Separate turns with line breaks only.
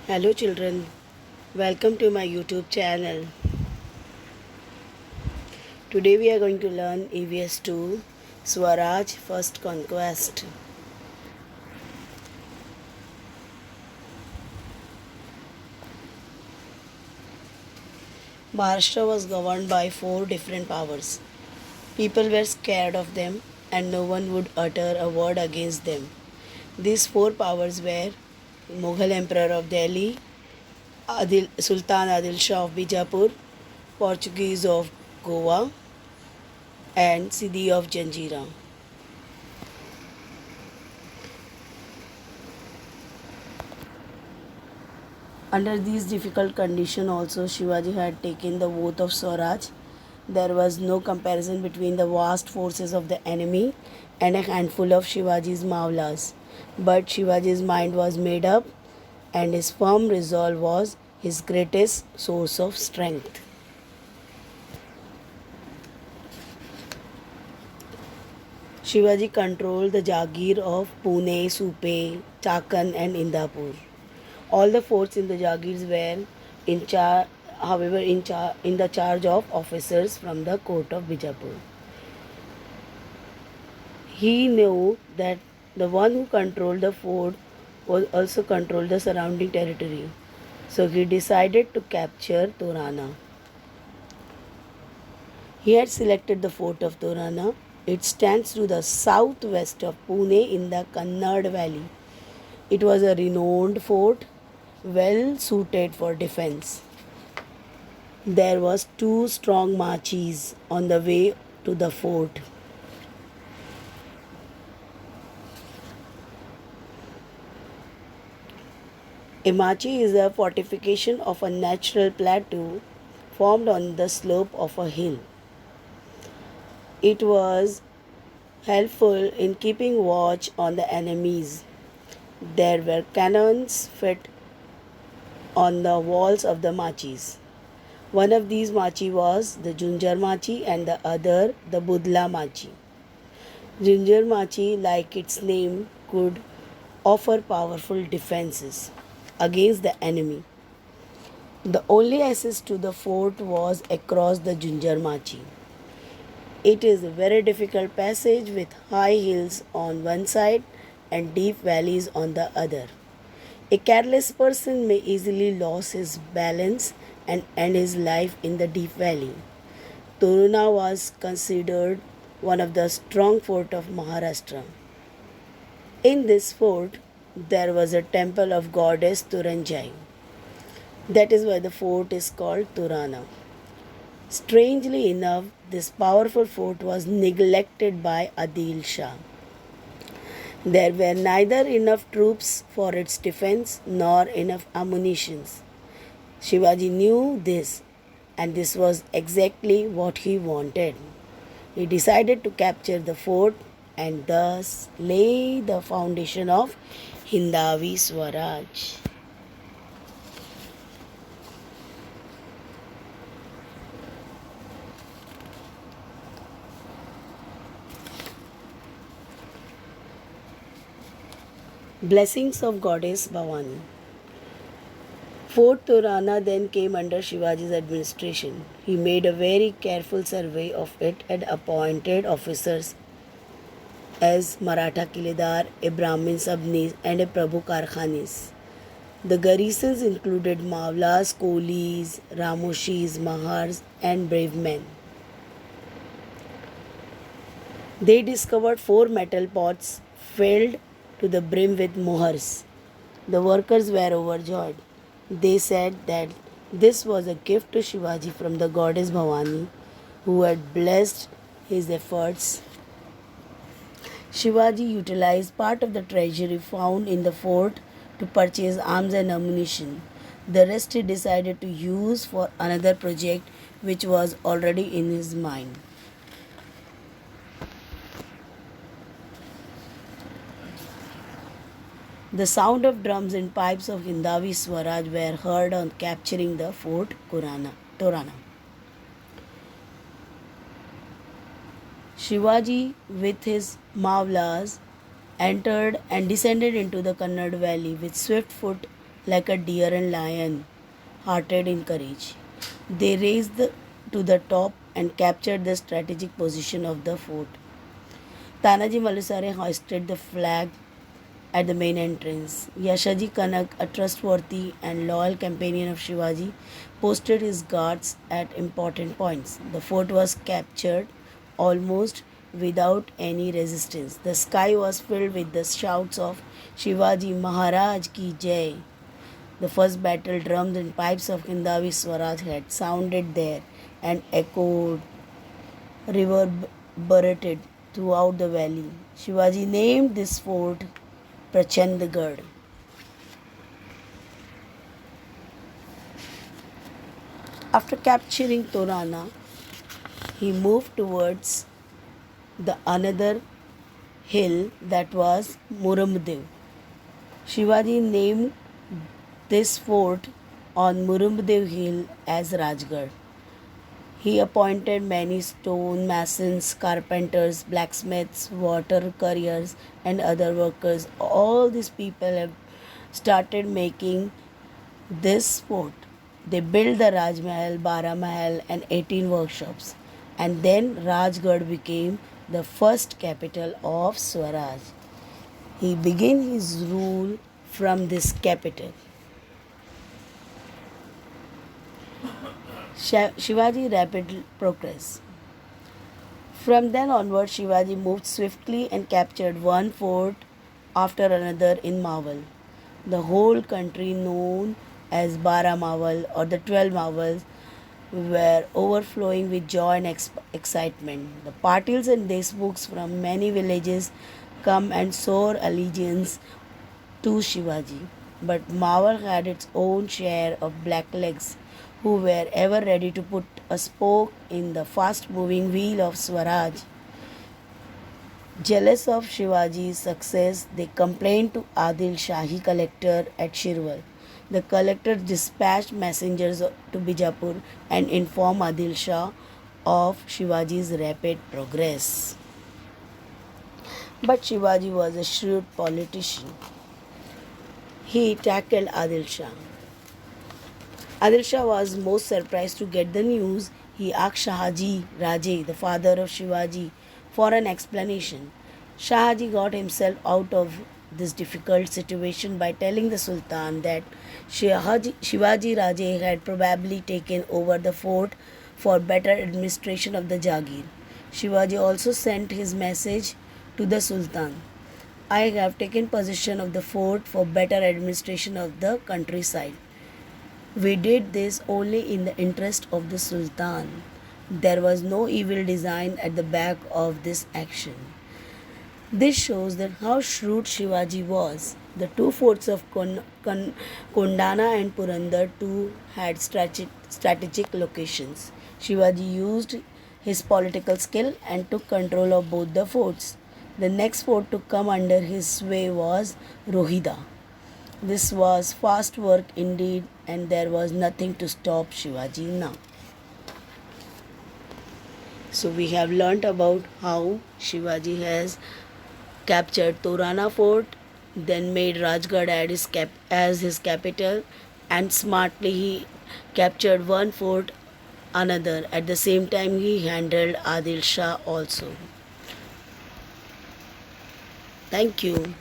Hello children, welcome to my YouTube channel. Today we are going to learn EVS 2 Swaraj First Conquest. Maharashtra was governed by four different powers. People were scared of them and no one would utter a word against them. These four powers were Mughal Emperor of Delhi, Sultan Adil Shah of Bijapur, Portuguese of Goa, and Sidi of Janjira. Under these difficult conditions also Shivaji had taken the oath of Swaraj. There was no comparison between the vast forces of the enemy and a handful of Shivaji's Mavlas. But Shivaji's mind was made up and his firm resolve was his greatest source of strength. Shivaji controlled the Jagir of Pune, Supe, Chakan and Indapur. All the forts in the Jagirs were in the charge of officers from the court of Bijapur. He knew that the one who controlled the fort was also controlled the surrounding territory. So he decided to capture Torana. He had selected the fort of Torana. It stands to the southwest of Pune in the Kannad Valley. It was a renowned fort, well suited for defense. There was two strong machis on the way to the fort. A machi is a fortification of a natural plateau formed on the slope of a hill. It was helpful in keeping watch on the enemies. There were cannons fit on the walls of the machis. One of these machi was the Junjar machi and the other the Budla machi. Junjar machi, like its name, could offer powerful defenses against the enemy. The only access to the fort was across the Junjar machi. It is a very difficult passage with high hills on one side and deep valleys on the other. A careless person may easily lose his balance and end his life in the deep valley. Toruna was considered one of the strong forts of Maharashtra. In this fort, there was a temple of goddess Turanjai. That is why the fort is called Turana. Strangely enough, this powerful fort was neglected by Adil Shah. There were neither enough troops for its defense nor enough ammunition. Shivaji knew this, and this was exactly what he wanted. He decided to capture the fort and thus lay the foundation of Hindavi Swaraj. Blessings of Goddess Bhavani. Fort Torana then came under Shivaji's administration. He made a very careful survey of it and appointed officers as Maratha Kiledar, a Brahmin Sabnis, and a Prabhu Karkhanis. The garrisons included Mavlas, Kolis, Ramoshis, Mahars, and brave men. They discovered four metal pots filled to the brim with mohars. The workers were overjoyed. They said that this was a gift to Shivaji from the goddess Bhavani, who had blessed his efforts. Shivaji utilized part of the treasury found in the fort to purchase arms and ammunition. The rest he decided to use for another project which was already in his mind. The sound of drums and pipes of Hindavi Swaraj were heard on capturing the fort Torana. Shivaji, with his Mavlas, entered and descended into the Kannad valley with swift foot, like a deer and lion, hearted in courage. They to the top and captured the strategic position of the fort. Tanaji Malusare hoisted the flag at the main entrance. Yashaji Kanak, a trustworthy and loyal companion of Shivaji, posted his guards at important points. The fort was captured almost without any resistance. The sky was filled with the shouts of Shivaji Maharaj ki Jai. The first battle drums and pipes of Hindavi Swaraj had sounded there and echoed, reverberated throughout the valley. Shivaji named this fort Prachandgarh. After capturing Torana, he moved towards the another hill that was Murumbdev. Shivaji named this fort on Murumbdev hill as Rajgarh. He appointed many stone masons, carpenters, blacksmiths, water carriers, and other workers. All these people have started making this fort. They built the Raj Mahal, Bara Mahal, and 18 workshops. And then Rajgarh became the first capital of Swaraj. He began his rule from this capital. Shivaji rapid progress. From then onward, Shivaji moved swiftly and captured one fort after another in Mawal. The whole country, known as Bara Mawal or the 12 Mawals, were overflowing with joy and excitement. The Patils and Deshmukhs from many villages come and swore allegiance to Shivaji. But Mawal had its own share of blacklegs who were ever ready to put a spoke in the fast moving wheel of Swaraj. Jealous of Shivaji's success, they complained to Adil Shahi collector at Shirwal. The collector dispatched messengers to Bijapur and informed Adil Shah of Shivaji's rapid progress. But Shivaji was a shrewd politician. He tackled Adil Shah. Adil Shah was most surprised to get the news. He asked Shahaji Raje, the father of Shivaji, for an explanation. Shahaji got himself out of this difficult situation by telling the Sultan that Shivaji Raje had probably taken over the fort for better administration of the Jagir. Shivaji also sent his message to the Sultan. I have taken possession of the fort for better administration of the countryside. We did this only in the interest of the Sultan. There was no evil design at the back of this action. This shows that how shrewd Shivaji was. The two forts of Kondana and Purandar too had strategic locations. Shivaji used his political skill and took control of both the forts. The next fort to come under his sway was Rohida. This was fast work indeed, and there was nothing to stop Shivaji now. So we have learnt about how Shivaji has captured Torana fort, then made Rajgarh as his capital, and smartly he captured one fort another. At the same time he handled Adil Shah also. Thank you.